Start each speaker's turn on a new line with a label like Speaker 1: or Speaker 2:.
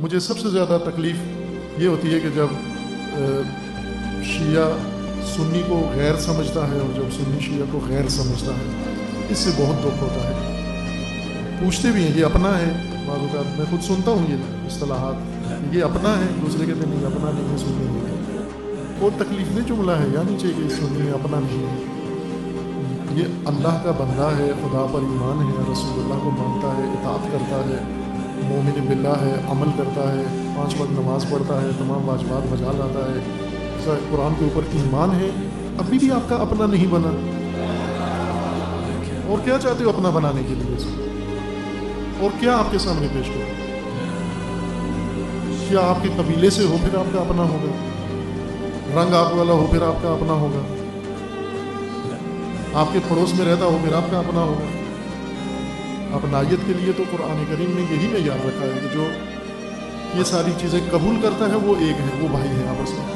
Speaker 1: مجھے سب سے زیادہ تکلیف یہ ہوتی ہے کہ جب شیعہ سنی کو غیر سمجھتا ہے اور جب سنی شیعہ کو غیر سمجھتا ہے، اس سے بہت دکھ ہوتا ہے۔ پوچھتے بھی ہیں یہ اپنا ہے، بعض اوقات میں خود سنتا ہوں یہ اصطلاحات، یہ اپنا ہے، دوسرے کہتے ہیں نہیں اپنا نہیں ہے، سنی نہیں ہے۔ اور تکلیف دہ جملہ ہے، یعنی چاہیے کہ سنی اپنا نہیں ہے۔ یہ اللہ کا بندہ ہے، خدا پر ایمان ہے، رسول اللہ کو مانتا ہے، اطاعت کرتا ہے، مومن باللہ ہے، عمل کرتا ہے، 5 وقت نماز پڑھتا ہے، تمام واجبات بجا لاتا ہے، قرآن کے اوپر ایمان ہے، ابھی بھی آپ کا اپنا نہیں بنا، اور کیا چاہتے ہو اپنا بنانے کے لیے اس کو؟ اور کیا آپ کے سامنے پیش کرو؟ کیا آپ کے قبیلے سے ہو پھر آپ کا اپنا ہوگا؟ رنگ آپ والا ہو پھر آپ کا اپنا ہوگا؟ آپ کے پڑوس میں رہتا ہو پھر آپ کا اپنا ہوگا؟ اپنائیت کے لیے تو قرآن کریم نے یہی معیار رکھا ہے کہ جو یہ ساری چیزیں قبول کرتا ہے وہ ایک ہے، وہ بھائی ہے آپس میں۔